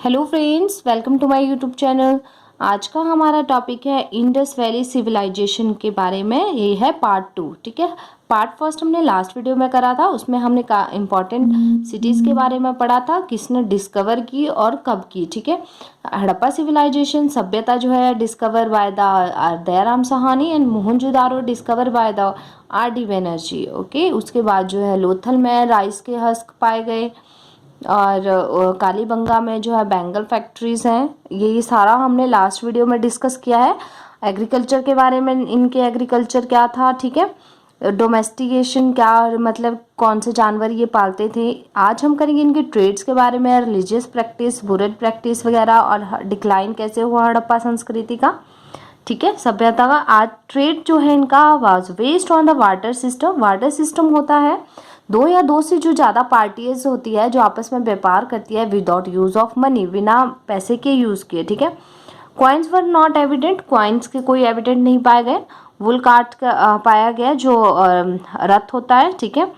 Hello friends, welcome to my YouTube channel. आज का हमारा टॉपिक है इंडस वैली सिविलाइजेशन के बारे में। ये है पार्ट 2। ठीक है, पार्ट फर्स्ट हमने लास्ट वीडियो में करा था। उसमें हमने इम्पॉर्टेंट सिटीज़ के बारे में पढ़ा था, किसने डिस्कवर की और कब की। ठीक है, हड़प्पा सिविलाइजेशन सभ्यता जो है discover by the Dayaram Sahni and Mohenjodaro discover by the R D Banerjee. Okay, उसके बाद जो है लोथल में राइस के हस्क पाए गए और कालीबंगा में जो है बैंगल फैक्ट्रीज हैं। ये सारा हमने लास्ट वीडियो में डिस्कस किया है। एग्रीकल्चर के बारे में, इनके एग्रीकल्चर क्या था, ठीक है, डोमेस्टिकेशन क्या, मतलब कौन से जानवर ये पालते थे। आज हम करेंगे इनके ट्रेड्स के बारे में, रिलीजियस प्रैक्टिस, बुरेट प्रैक्टिस वगैरह, और डिक्लाइन कैसे हुआ हड़प्पा संस्कृति का। ठीक है, सभ्यता का आज ट्रेड जो है इनका was based on the water system. Water system होता है दो या दो से जो ज़्यादा पार्टीज होती है जो आपस में व्यापार करती है विदाउट यूज ऑफ मनी, बिना पैसे के यूज़ किए। ठीक है, coins were not evident, coins के कोई एविडेंट नहीं पाए गए। वुल कार्ट का पाया गया जो रथ होता है। ठीक है,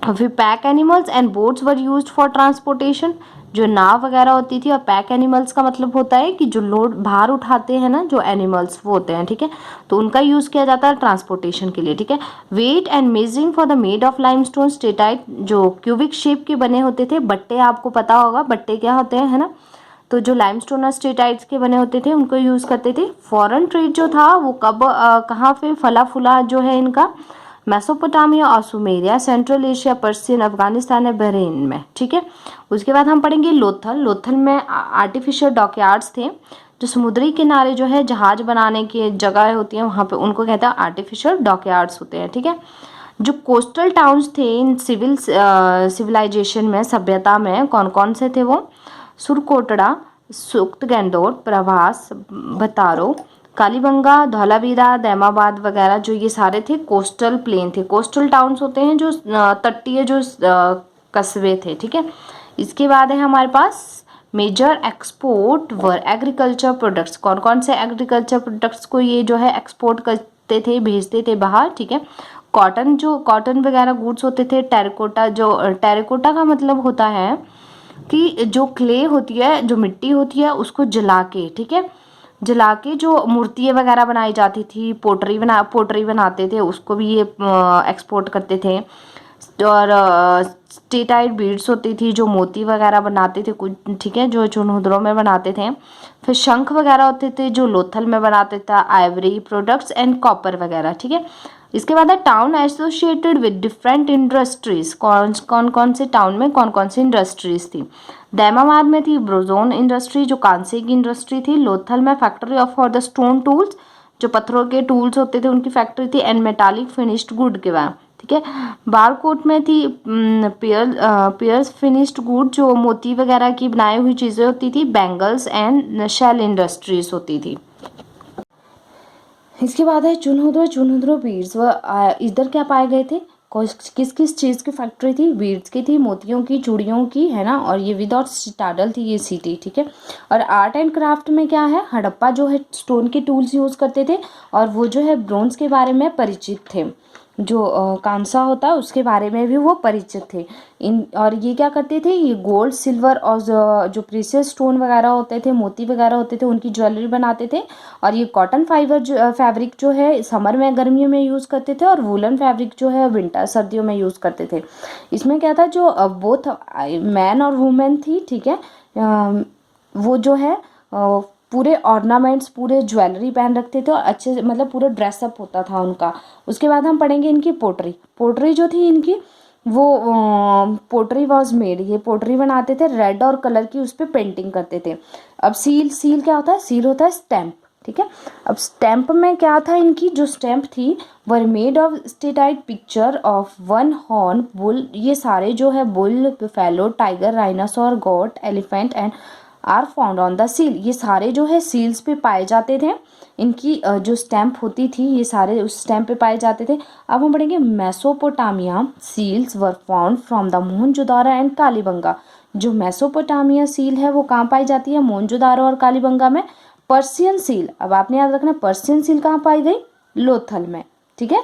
फिर pack animals and boats were used for transportation, जो नाव वगैरह होती थी। और पैक एनिमल्स का मतलब होता है कि जो लोड बाहर उठाते हैं ना, जो एनिमल्स वो होते हैं। ठीक है, तो उनका यूज़ किया जाता है ट्रांसपोर्टेशन के लिए। ठीक है, weight and measuring for the made of limestone steatite, जो क्यूबिक शेप के बने होते थे। बट्टे आपको पता होगा, बट्टे क्या होते हैं, है ना। तो जो लाइमस्टोन और स्टेटाइट्स के बने होते थे उनको यूज़ करते थे। फॉरेन ट्रेड जो था वो कब कहाँ पे फला फूला जो है इनका, मेसोपोटामिया और Sumeria, central Asia, Persian, Afghanistan और बहरीन में। ठीक है, उसके बाद हम पढ़ेंगे लोथल। लोथल में आर्टिफिशियल डॉकयार्ड्स थे, जो समुद्री किनारे जो है जहाज बनाने की जगह होती है वहाँ पे, उनको कहते हैं आर्टिफिशियल डॉकयार्ड्स होते हैं। ठीक है, जो कोस्टल टाउन्स थे इन सिविलाइजेशन में, सभ्यता में कौन कौन से थे वो, सुरकोटड़ा, सुख्तगंदोर, प्रभास, भतारो, कालीबंगा, धौलावीरा, दैमाबाद वगैरह, जो ये सारे थे कोस्टल प्लेन थे। कोस्टल टाउन्स होते हैं जो तटीय जो कस्बे थे। ठीक है, इसके बाद है हमारे पास मेजर एक्सपोर्ट वर एग्रीकल्चर प्रोडक्ट्स। कौन कौन से एग्रीकल्चर प्रोडक्ट्स को ये जो है एक्सपोर्ट करते थे, भेजते थे बाहर। ठीक है, कॉटन, जो कॉटन वगैरह गुड्स होते थे। टेराकोटा, जो टेराकोटा का मतलब होता है कि जो क्ले होती है, जो मिट्टी होती है, उसको जला के, ठीक है, जला के जो मूर्तियाँ वगैरह बनाई जाती थी, पोटरी बनाते थे, उसको भी ये एक्सपोर्ट करते थे। और स्टेटाइट बीड्स होती थी जो मोती वगैरह बनाते थे कुछ, ठीक है, जो चुनहुदरों में बनाते थे। फिर शंख वगैरह होते थे जो लोथल में बनाते थे, आइवरी प्रोडक्ट्स एंड कॉपर वगैरह। ठीक है, इसके बाद है town associated with different industries. कौन कौन से टाउन में कौन कौन सी इंडस्ट्रीज थी। दैमाबाद में थी ब्रोजोन इंडस्ट्री, जो कांसे की इंडस्ट्री थी। लोथल में factory of for the stone tools, जो पत्थरों के टूल्स होते थे उनकी फैक्ट्री थी। एंड मेटालिक फिनिश्ड गुड के बाद, ठीक है, बालकोट में थी पियर्स फिनिश्ड गुड, जो मोती वगैरह की बनाई हुई चीज़ें होती थी। बैंगल्स एंड शेल इंडस्ट्रीज होती थी। इसके बाद है चुनहुद्रो बीड्स। वह इधर क्या पाए गए थे, किस किस चीज़ की फैक्ट्री थी, बीड्स की थी, मोतियों की, चूड़ियों की, है ना। और ये विदाउट सिटाडल थी ये सिटी। ठीक है, और आर्ट एंड क्राफ्ट में क्या है, हड़प्पा जो है स्टोन के टूल्स यूज़ करते थे, और वो जो है ब्रोंज के बारे में परिचित थे। जो कांसा होता है उसके बारे में भी वो परिचित थे। और ये क्या करते थे, ये गोल्ड, सिल्वर और जो प्रीशियस स्टोन वगैरह होते थे, मोती वगैरह होते थे, उनकी ज्वेलरी बनाते थे। और ये कॉटन फाइबर फैब्रिक जो है समर में, गर्मियों में यूज़ करते थे, और वूलन फैब्रिक जो है विंटर, सर्दियों में यूज़ करते थे। इसमें क्या था, जो बोथ मैन और वुमेन थी, ठीक है, वो जो है पूरे ऑर्नामेंट्स, पूरे ज्वेलरी पहन रखते थे, और अच्छे से मतलब पूरा ड्रेसअप होता था उनका। उसके बाद हम पढ़ेंगे इनकी पोट्री। पोट्री जो थी इनकी, वो पोट्री वॉज मेड, ये पोट्री बनाते थे रेड और कलर की, उस पर पेंटिंग करते थे। अब सील क्या होता है, सील होता है स्टैम्प। ठीक है, अब स्टैम्प में क्या था, इनकी जो स्टैम्प थी were made of steatite picture of one horn bull. ये सारे जो है bull, buffalo, tiger, rhinoceros, goat, elephant and are found on the seal. ये सारे जो है सील्स पे पाए जाते थे। इनकी जो स्टैम्प होती थी ये सारे उस स्टैम्प पे पाए जाते थे। अब हम पढ़ेंगे Mesopotamia seals were found from the Mohenjodaro and Kalibanga. जो मेसोपोटामिया सील है वो कहाँ पाई जाती है, मोहनजोदारो और कालीबंगा में। पर्सियन सील, अब आपने याद रखना पर्सियन सील कहाँ पाई गई, लोथल में। ठीक है,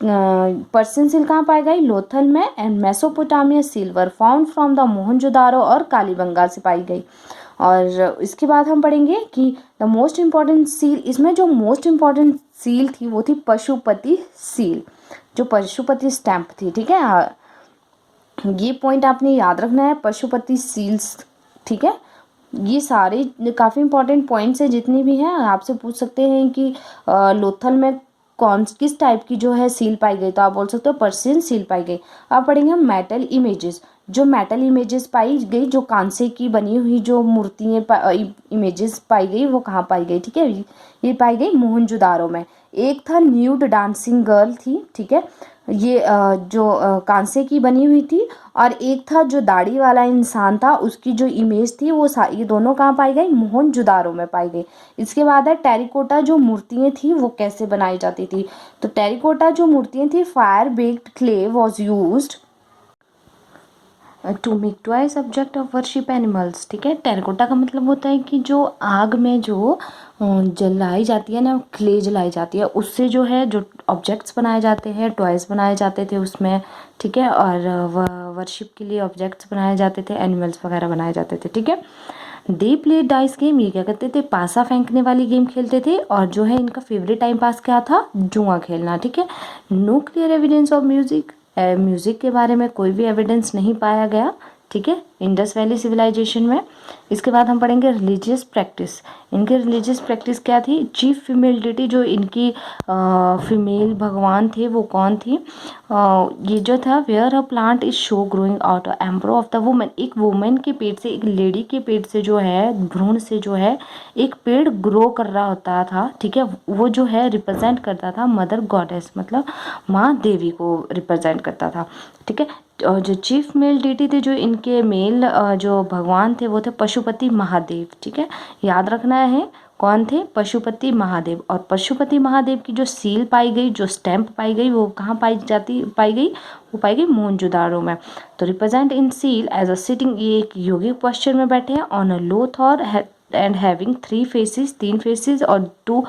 पर्सियन सील कहाँ पाई गई, लोथल में। And Mesopotamia seal were found from the Mohenjodaro और कालीबंगा से पाई गई। और इसके बाद हम पढ़ेंगे कि द मोस्ट इम्पॉर्टेंट सील, इसमें जो मोस्ट इम्पॉर्टेंट सील थी वो थी पशुपति सील, जो पशुपति स्टैंप थी। ठीक है, ये पॉइंट आपने याद रखना है, पशुपति सील्स। ठीक है, ये सारे काफ़ी इंपॉर्टेंट पॉइंट्स हैं, जितनी भी हैं आपसे पूछ सकते हैं कि लोथल में किस टाइप की जो है सील पाई गई, तो आप बोल सकते हो पर्सियन सील पाई गई। अब पढ़ेंगे हम मेटल इमेजेस, जो मेटल इमेजेस पाई गई, जो कांसे की बनी हुई जो मूर्तियाँ इमेजेस पाई गई, वो कहाँ पाई गई। ठीक है, ये पाई गई मोहनजोदारो में। एक था न्यूड डांसिंग गर्ल थी। ठीक है, ये जो कांसे की बनी हुई थी, और एक था जो दाढ़ी वाला इंसान था, उसकी जो इमेज थी वो ये दोनों कहाँ पाई गई, मोहनजोदारो में पाई गई। इसके बाद है टेरिकोटा जो मूर्तियाँ थी वो कैसे बनाई जाती थी। तो टेरिकोटा जो मूर्तियाँ थी, fire baked clay was used to make toy subject of worship animals. ठीक है, टेराकोटा का मतलब होता है कि जो आग में जो जलाई जाती है ना, क्ले जलाई जाती है, उससे जो है जो ऑब्जेक्ट्स बनाए जाते हैं, टॉयज़ बनाए जाते थे उसमें। ठीक है, और वर्शिप के लिए ऑब्जेक्ट्स बनाए जाते थे, एनिमल्स वगैरह बनाए जाते थे। ठीक है, दे प्ले डाइस गेम, ये क्या करते थे, पासा फेंकने वाली गेम खेलते थे, और जो है इनका फेवरेट टाइम पास क्या था, जुआ खेलना। ठीक है, no clear evidence of music, music के बारे में कोई भी एविडेंस नहीं पाया गया। ठीक है, इंडस वैली सिविलाइजेशन में। इसके बाद हम पढ़ेंगे रिलीजियस प्रैक्टिस। इनकी रिलीजियस प्रैक्टिस क्या थी, चीफ फीमेल डिटी, जो इनकी फीमेल भगवान थे वो कौन थी, ये जो था, where a plant is show growing out embryo of the woman, एक वुमेन के पेट से, एक लेडी के पेट से जो है, भ्रूण से जो है एक पेड़ ग्रो कर रहा होता था। ठीक है, वो जो है रिप्रेजेंट करता था मदर गॉडेस, मतलब माँ देवी को रिप्रेजेंट करता था। ठीक है, और जो चीफ मेल डीटी थे, जो इनके मेल जो भगवान थे वो थे पशुपति महादेव। ठीक है, याद रखना है कौन थे, पशुपति महादेव। और पशुपति महादेव की जो सील पाई गई, जो स्टैंप पाई गई, वो कहाँ पाई गई, वो पाई गई मोहनजोदारो में। तो represent in seal as a sitting, ये एक योगिक पोस्चर में बैठे हैं, ऑन अ लोथ और एंड हैविंग 3 फेसेस, 3 फेसेस और 2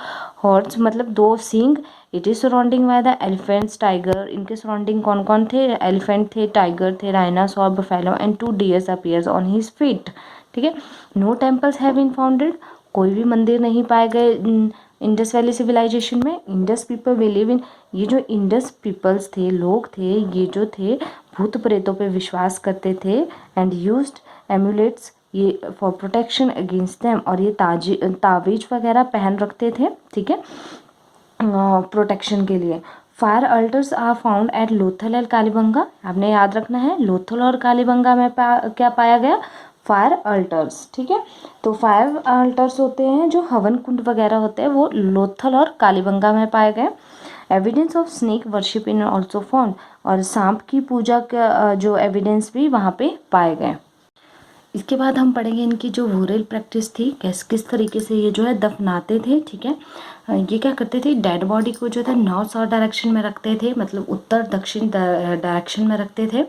हॉर्न्स, मतलब 2 सींग। It is surrounding by the elephants, tiger, इनके सराउंडिंग कौन कौन थे, एलिफेंट थे, टाइगर थे, rhinoceros, buffalo and 2 deers appears on his feet. ठीक है, no temples have been founded, कोई भी मंदिर नहीं पाए गए इंडस वैली सिविलाइजेशन में। इंडस पीपल बिलीव इन, ये जो इंडस पीपल्स थे, लोग थे, ये जो थे भूत प्रेतों पे विश्वास करते थे, एंड यूज्ड एम्यूलेट्स, ये फॉर प्रोटेक्शन अगेंस्ट देम, और ये तावीज वगैरह पहन रखते थे। ठीक है, प्रोटेक्शन के लिए। Fire altars are found at Lothal and Kalibanga, आपने याद रखना है, लोथल और कालीबंगा में क्या पाया गया, फायर अल्टर्स। ठीक है, तो फायर अल्टर्स होते हैं जो हवन कुंड वगैरह होते हैं, वो लोथल और कालीबंगा में पाए गए। Evidence of snake worship in also found, और सांप की पूजा का जो एविडेंस भी वहाँ पे पाए गए। इसके बाद हम पढ़ेंगे इनकी जो वोरल प्रैक्टिस थी, किस तरीके से ये जो है दफनाते थे। ठीक है, ये क्या करते थे, डेड बॉडी को जो था नॉर्थ साउथ डायरेक्शन में रखते थे, मतलब उत्तर दक्षिण डायरेक्शन में रखते थे।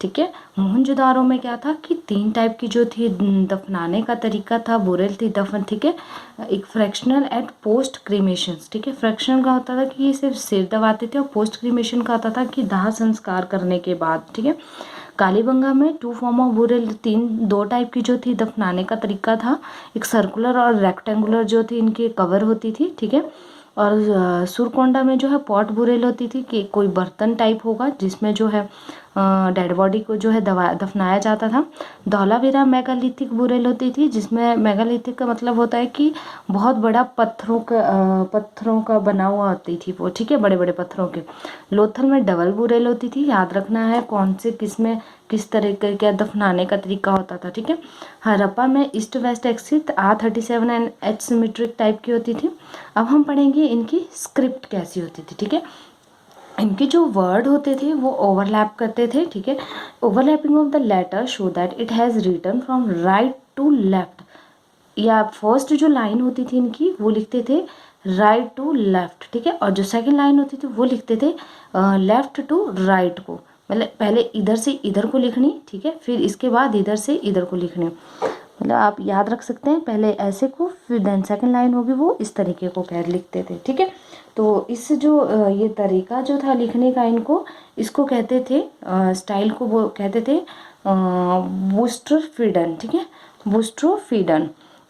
ठीक है, मोहनजोदारो में क्या था कि 3 टाइप की जो थी दफनाने का तरीका था, बोरेल थी दफन। ठीक है, एक फ्रैक्शनल एट पोस्ट क्रीमेशन। ठीक है, फ्रैक्शनल का होता था कि ये सिर्फ सिर दबाते थे, और पोस्ट क्रीमेशन का होता था कि दाह संस्कार करने के बाद। ठीक है, कालीबंगा में 2 फॉर्म ऑफ बुरेल, 2 टाइप की जो थी दफनाने का तरीका था, एक सर्कुलर और रेक्टेंगुलर जो थी इनकी कवर होती थी। ठीक है, और सुरकोंडा में जो है पॉट बुरेल होती थी, कि कोई बर्तन टाइप होगा जिसमें जो है डेड बॉडी को जो है दफनाया जाता था। धौलावीरा मेगालिथिक बुरेल होती थी, जिसमें मेगालिथिक का मतलब होता है कि बहुत बड़ा पत्थरों का बना हुआ होती थी वो। ठीक है, बड़े बड़े पत्थरों के। लोथल में डबल बुरेल होती थी, याद रखना है कौन से किस तरह का दफनाने का तरीका होता था। ठीक है, हरप्पा में east west axis R37 and H symmetric type की होती थी। अब हम पढ़ेंगे इनकी स्क्रिप्ट कैसी होती थी। ठीक है, इनके जो वर्ड होते थे वो ओवरलैप करते थे। ठीक है, overlapping of the letter show that it has written from right to left, या फर्स्ट जो लाइन होती थी इनकी वो लिखते थे राइट टू लेफ्ट। ठीक है, और जो सेकंड लाइन होती थी वो लिखते थे लेफ्ट टू राइट को, मतलब पहले इधर से इधर को लिखनी। ठीक है, फिर इसके बाद इधर से इधर को लिखनी, मतलब आप याद रख सकते हैं, पहले ऐसे को, फिर देन सेकंड लाइन होगी वो इस तरीके को लिखते थे। ठीक है, तो इस जो ये तरीका जो था लिखने का इनको, इसको कहते थे स्टाइल को, वो कहते थे बूस्टर फ्रीडन। ठीक है, बुस्ट्रोफिडन।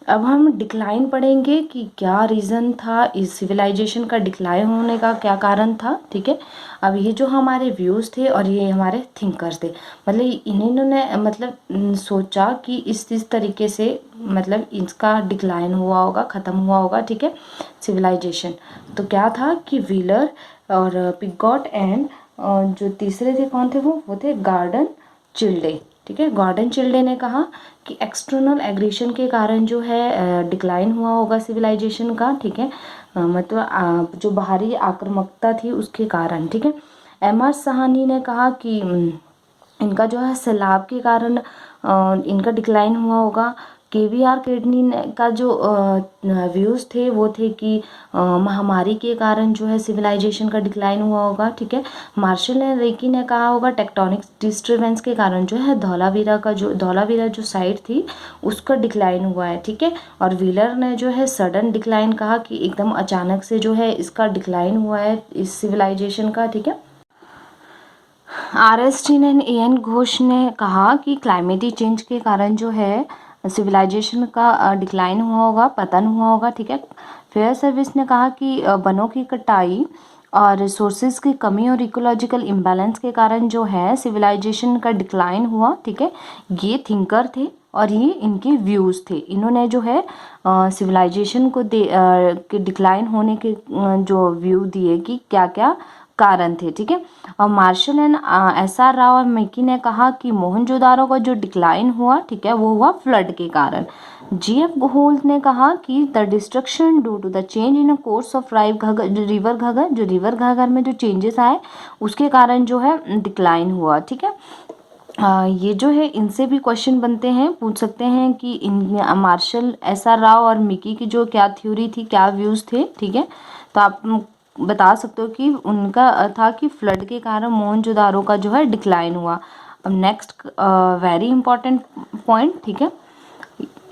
अब हम डिक्लाइन पढ़ेंगे कि क्या रीज़न था इस सिविलाइजेशन का डिक्लाइन होने का, क्या कारण था। ठीक है, अब ये जो हमारे व्यूज़ थे और ये हमारे थिंकर्स थे, मतलब इन्होंने मतलब सोचा कि इस तरीके से मतलब इसका डिक्लाइन हुआ होगा, ख़त्म हुआ होगा। ठीक है, सिविलाइजेशन। तो क्या था कि व्हीलर और पिगॉट एंड जो तीसरे थे कौन थे, वो थे गॉर्डन चिल्डे। ठीक है, गॉर्डन चिल्डे ने कहा कि एक्सटर्नल एग्रेशन के कारण जो है डिक्लाइन हुआ होगा सिविलाइजेशन का। ठीक है, मतलब जो बाहरी आक्रामकता थी उसके कारण। ठीक है, एम आर साहनी ने कहा कि इनका जो है सैलाब के कारण इनका डिक्लाइन हुआ होगा। केवीआर किडनी का जो व्यूज़ थे वो थे कि महामारी के कारण जो है सिविलाइजेशन का डिक्लाइन हुआ होगा। ठीक है, मार्शल ने रेकी ने कहा होगा टेक्टोनिक डिस्टर्बेंस के कारण जो है धौलावीरा जो साइट थी उसका डिक्लाइन हुआ है। ठीक है, और व्हीलर ने जो है सडन डिक्लाइन कहा कि एकदम अचानक से जो है इसका डिक्लाइन हुआ है इस सिविलाइजेशन का। ठीक है, आरएसटीन एंड एन घोष ने कहा कि क्लाइमेटिक चेंज के कारण जो है सिविलाइजेशन का डिक्लाइन हुआ होगा, पतन हुआ होगा। ठीक है, फेयर सर्विस ने कहा कि वनों की कटाई और रिसोर्सेज की कमी और इकोलॉजिकल इम्बैलेंस के कारण जो है सिविलाइजेशन का डिक्लाइन हुआ। ठीक है, ये थिंकर थे और ये इनके व्यूज़ थे। इन्होंने जो है सिविलाइजेशन को के डिक्लाइन होने के जो व्यू दिए कि क्या क्या कारण थे। ठीक है, और मार्शल एंड SR राव और मेकी ने कहा कि मोहनजोदारो का जो डिक्लाइन हुआ, ठीक है, वो हुआ फ्लड के कारण। GF होल्ट ने कहा कि the destruction due to the change in course of river Ghaggar में जो चेंजेस आए उसके कारण जो है डिक्लाइन हुआ। ठीक है, ये जो है इनसे भी क्वेश्चन बनते हैं, पूछ सकते हैं कि इन मार्शल SR राव और मिकी की जो क्या थ्योरी थी, क्या व्यूज़ थे। ठीक है, तो आप बता सकते हो कि उनका था कि फ्लड के कारण मोहनजोदारो का जो है डिक्लाइन हुआ। अब नेक्स्ट वेरी इंपॉर्टेंट पॉइंट। ठीक है,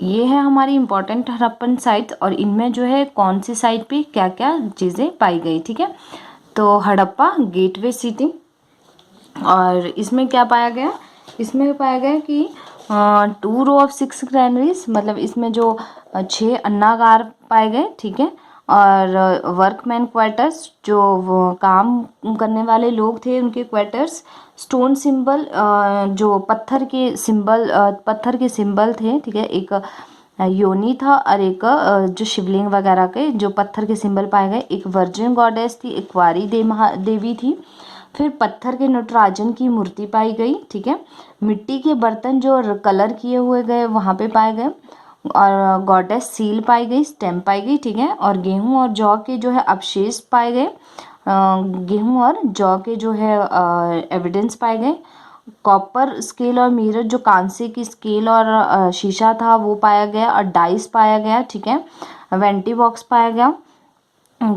ये है हमारी इम्पॉर्टेंट हड़प्पन साइट और इनमें जो है कौन सी साइट पे क्या क्या चीज़ें पाई गई। ठीक है, तो हड़प्पा गेटवे सिटी, और इसमें क्या पाया गया, इसमें पाया गया कि 2 रो ऑफ 6 ग्रैनरीज, मतलब इसमें जो 6 अन्नागार पाए गए। ठीक है, और वर्कमैन क्वार्टर्स, जो वो काम करने वाले लोग थे उनके क्वार्टर्स, स्टोन सिंबल, जो पत्थर के सिंबल थे। ठीक है, एक योनी था और एक जो शिवलिंग वगैरह के जो पत्थर के सिंबल पाए गए, एक वर्जिन गॉडेस थी, एक कुंवारी देवी थी। फिर पत्थर के नटराजन की मूर्ति पाई गई। ठीक है, मिट्टी के बर्तन जो कलर किए हुए गए वहाँ पे पाए गए, और गॉडेस सील पाई गई, स्टैम्प पाई गई। ठीक है, और गेहूं और जौ के जो है अवशेष पाए गए, गेहूं और जौ के जो है एविडेंस पाए गए। कॉपर स्केल और मिरर, जो कांसे की स्केल और शीशा था वो पाया गया, और डाइस पाया गया। ठीक है, वेंटी बॉक्स पाया गया।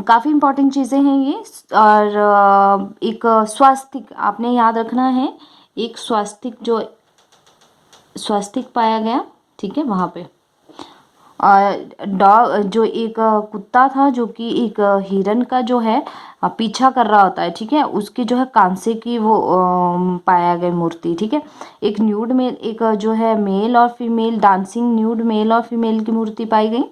काफ़ी इंपॉर्टेंट चीज़ें हैं ये। और एक स्वास्तिक आपने याद रखना है, एक स्वास्तिक पाया गया। ठीक है, वहाँ पे डॉग, जो एक कुत्ता था जो कि एक हिरन का जो है पीछा कर रहा होता है। ठीक है, उसकी जो है कांसे की वो पाया गया मूर्ति। ठीक है, एक न्यूड में एक जो है मेल और फीमेल डांसिंग न्यूड मेल और फीमेल की मूर्ति पाई गई।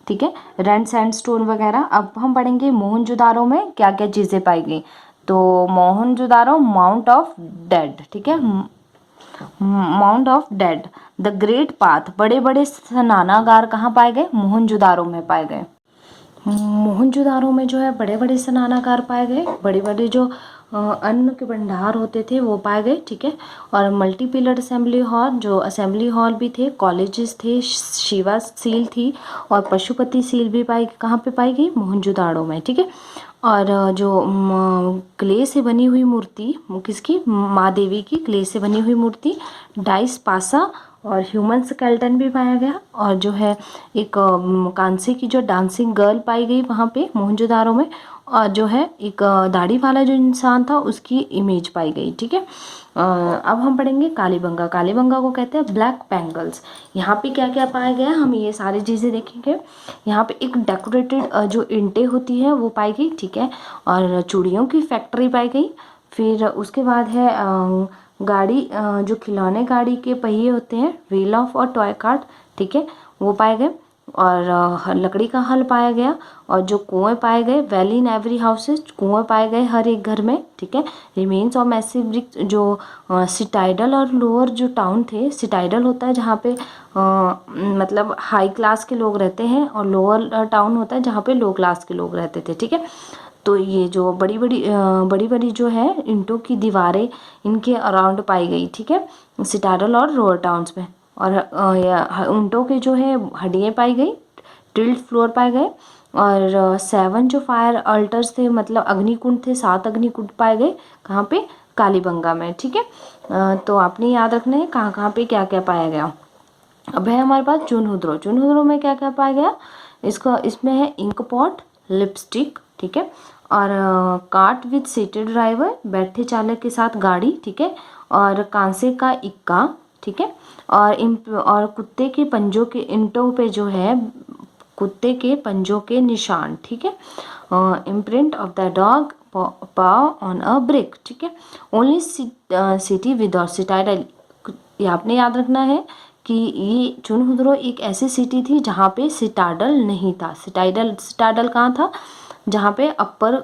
ठीक है, रेड सैंडस्टोन वगैरह। अब हम पढ़ेंगे मोहनजोदारो में क्या क्या चीज़ें पाई गई। तो मोहनजोदारो माउंट ऑफ डेड। ठीक है, mount of dead, the great path, बड़े बड़े स्नानागार कहाँ पाए गए, मोहनजोदारो में पाए गए। मोहनजोदारो में जो है बड़े बड़े स्नानागार पाए गए, बड़े बड़े जो अन्न के भंडार होते थे वो पाए गए। ठीक है, और मल्टी पिलर असेंबली हॉल, जो असेंबली हॉल भी थे, कॉलेजेस थे, शिवा सील थी, और पशुपति सील भी कहाँ पे पाई गई, मोहनजोदाड़ो में। ठीक है, और जो क्ले से बनी हुई मूर्ति, किसकी, माँ देवी की क्ले से बनी हुई मूर्ति, डाइस पासा और ह्यूमन स्केलेटन भी पाया गया, और जो है एक कांसे की जो डांसिंग गर्ल पाई गई वहाँ पे मोहनजोदारो में, और जो है एक दाढ़ी वाला जो इंसान था उसकी इमेज पाई गई। ठीक है, अब हम पढ़ेंगे कालीबंगा। कालीबंगा को कहते हैं ब्लैक बैंगल्स। यहाँ पे क्या क्या पाया गया, हम ये सारी चीज़ें देखेंगे। यहाँ पे एक डेकोरेटेड जो इंटें होती है वो पाई गई। ठीक है, और चूड़ियों की फैक्ट्री पाई गई। फिर उसके बाद है गाड़ी, जो खिलौने गाड़ी के पहिए होते हैं, व्हील ऑफ और टॉय कार्ट, ठीक है, वो पाए गए। और लकड़ी का हल पाया गया। और जो कुएं पाए गए, वैली इन एवरी हाउसेज, कुएं पाए गए हर एक घर में, ठीक है। रिमेन्स ऑफ मैसिव ब्रिक्स, जो सिटाइडल और लोअर जो टाउन थे, सिटाइडल होता है जहाँ पे मतलब हाई क्लास के लोग रहते हैं, और लोअर टाउन होता है जहाँ पे लो क्लास के लोग रहते थे, ठीक है। तो ये जो बड़ी बड़ी जो है ईंटों की दीवारें इनके अराउंड पाई गई, ठीक है, सिटाडल और लोअर टाउन्स में। और ईंटों के जो है हड्डियाँ पाई गई, टिल्ट फ्लोर पाए गए। और 7 जो फायर अल्टर्स थे, मतलब अग्निकुंड थे, 7 अग्निकुंड पाए गए। कहाँ पे? कालीबंगा में, ठीक है। तो आपने याद रखना है कहाँ कहाँ पे क्या क्या पाया गया। अब है हमारे पास चुनहुद्रो। चुनहुद्रो में क्या क्या पाया गया? इसमें है इंक पॉट, लिपस्टिक, ठीक है, और कार्ट विद सीटेड ड्राइवर, बैठे चालक के साथ गाड़ी, ठीक है, और कांसे का इक्का, ठीक है, और कुत्ते के पंजों के ईंटों पे जो है कुत्ते के पंजों के निशान, ठीक है, imprint of the dog pav on a brick, ठीक है। ओनली सिटी विदाउट सिटाइडल, ये आपने याद रखना है कि ये चुनहुद्रो एक ऐसी सिटी थी जहाँ पे सिटाडल नहीं था। सिटाडल कहाँ था? जहाँ पे अपर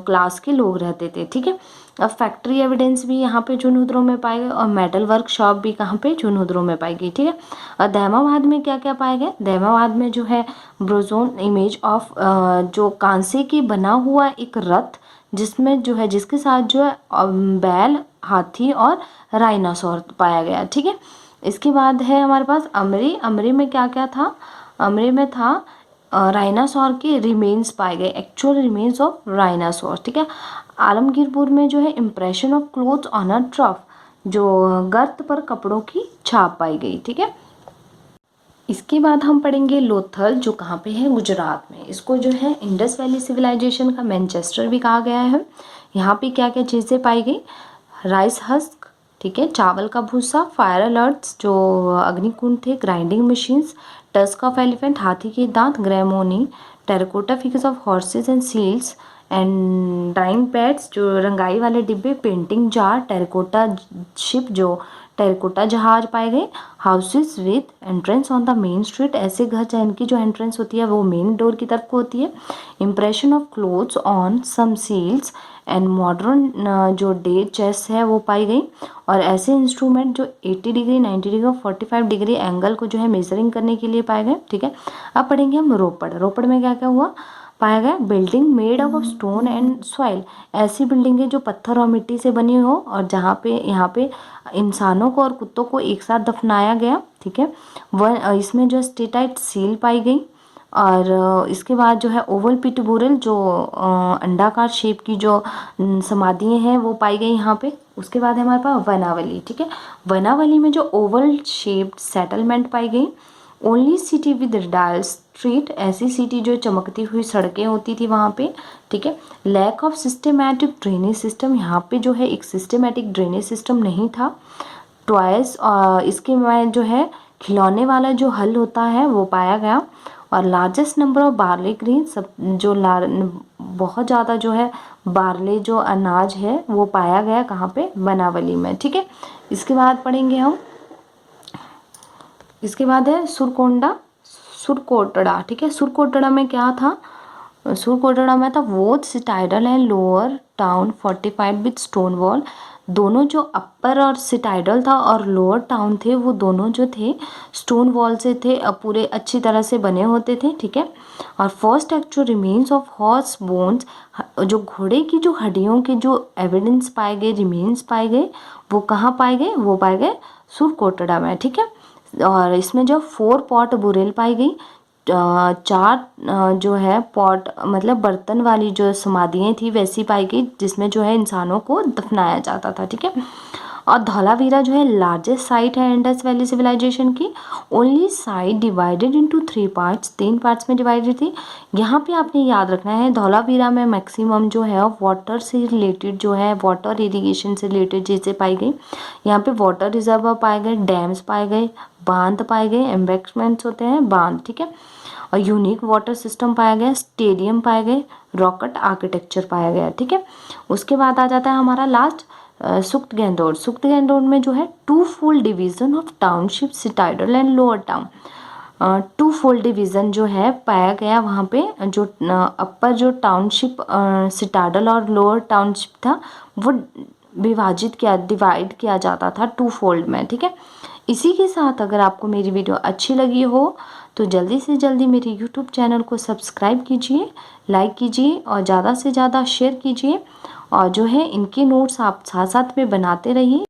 क्लास के लोग रहते थे, ठीक है। अब फैक्ट्री एविडेंस भी यहाँ पे चुनहुद्रो में पाए गए, और मेटल वर्कशॉप भी कहाँ पे? चुनहुद्रो में पाई गई, ठीक है। और दहमाबाद में क्या क्या पाया गया? दहमाबाद में जो है ब्रोजोन इमेज ऑफ जो कांसे की बना हुआ एक रथ, जिसमें जो है जिसके साथ जो है बैल, हाथी और राइनासोर पाया गया, ठीक है। इसके बाद है हमारे पास अमरी। अमरी में क्या क्या था? अमरी में था राइनासोर के रिमेन्स पाए गए, एक्चुअल रिमेन्स ऑफ राइनासोर, ठीक है। आलमगीरपुर में जो है impression of clothes on a trough, जो गर्त पर कपड़ों की छाप पाई गई, ठीक है। इसके बाद हम पढ़ेंगे लोथल, जो कहाँ पे है? गुजरात में। इसको जो है इंडस वैली सिविलाइजेशन का मैनचेस्टर भी कहा गया है। यहाँ पे क्या क्या चीज़ें पाई गई? राइस हस्क, ठीक है, चावल का भूसा, फायर अलर्ट्स जो अग्निकुंड थे, grinding machines, tusk of elephant हाथी के दांत, ग्रेमोनी, terracotta figures of horses and seals, and drawing pads जो रंगाई वाले डिब्बे, पेंटिंग जार, टेराकोटा शिप जो टेराकोटा जहाज पाए गए। Houses with entrance on the main street, ऐसे घर जिनकी जो एंट्रेंस होती है वो मेन डोर की तरफ को होती है। Impression of clothes on some seals and modern जो डेट चेस है वो पाई गई। और ऐसे इंस्ट्रूमेंट जो 80 डिग्री, 90 डिग्री और 45 डिग्री एंगल को जो है मेजरिंग करने के लिए पाए गए, ठीक है। अब पढ़ेंगे हम रोपड़। रोपड़ में क्या क्या हुआ? पाया गया building made of stone and soil, ऐसी बिल्डिंगें जो पत्थर और मिट्टी से बनी हो, और जहाँ पे यहाँ पे इंसानों को और कुत्तों को एक साथ दफनाया गया, ठीक है। वह इसमें जो स्टेटाइट सील पाई गई। और इसके बाद जो है ओवल पिट बुरल, जो अंडाकार शेप की जो समाधियाँ हैं वो पाई गई यहाँ पे। उसके बाद है हमारे पास वनावली, ठीक है। वनावली में जो ओवल शेप्ड सेटलमेंट पाई गई। Only city with dial street, ऐसी सिटी जो चमकती हुई सड़कें होती थी वहाँ पे, ठीक है। Lack of systematic drainage system, यहाँ पे जो है एक सिस्टमैटिक ड्रेनेज सिस्टम नहीं था। ट्वाइस इसके में जो है खिलौने वाला जो हल होता है वो पाया गया। और largest number of barley green, सब जो बहुत ज़्यादा जो है बार्ले जो अनाज है वो पाया गया कहाँ पे? बनावली में, ठीक है। इसके बाद पढ़ेंगे हम, इसके बाद है सुरकोटड़ा, ठीक है। सुरकोटड़ा में क्या था? सुरकोटड़ा में था both citadel and lower town fortified with stone wall, दोनों जो अपर और सिटाइडल था और लोअर टाउन थे वो दोनों जो थे स्टोन वॉल से थे, पूरे अच्छी तरह से बने होते थे, ठीक है। और first actual remains of horse bones, जो घोड़े की जो हड्डियों के जो एविडेंस पाए गए, रिमेन्स पाए गए, वो कहाँ पाए गए? वो पाए गए सुरकोटड़ा में, ठीक है। और इसमें जो 4 पॉट बुरेल पाई गई, 4 जो है पॉट मतलब बर्तन वाली जो समाधियाँ थी वैसी पाई गई, जिसमें जो है इंसानों को दफनाया जाता था, ठीक है। और धौलावीरा जो है लार्जेस्ट साइट है इंडस वैली सिविलाइजेशन की। Only site divided into 3 parts, 3 parts में डिवाइडेड थी। यहाँ पे आपने याद रखना है धौलावीरा में मैक्सिमम जो है वाटर से रिलेटेड जो है वाटर इरिगेशन से रिलेटेड चीज़ें पाई गई। यहाँ पे वाटर रिजर्वर पाए गए, डैम्स पाए गए, बांध पाए गए, एम्बैंकमेंट्स होते हैं बांध, ठीक है। और यूनिक वाटर सिस्टम पाया गया, स्टेडियम पाए गए, रॉकेट आर्किटेक्चर पाया गया, ठीक है। उसके बाद आ जाता है हमारा लास्ट सुख्त गैंडोर में जो है 2 full division of township, citadel and lower town. Two fold division जो है पाया गया वहाँ पे। जो अपर जो टाउनशिप सिटाडल और लोअर टाउनशिप था वो डिवाइड किया जाता था टू फोल्ड में, ठीक है। इसी के साथ अगर आपको मेरी वीडियो अच्छी लगी हो तो जल्दी से जल्दी मेरे यूट्यूब चैनल को सब्सक्राइब कीजिए, लाइक कीजिए और ज़्यादा से ज़्यादा शेयर कीजिए। और जो है इनके नोट्स आप साथ साथ में बनाते रहिए।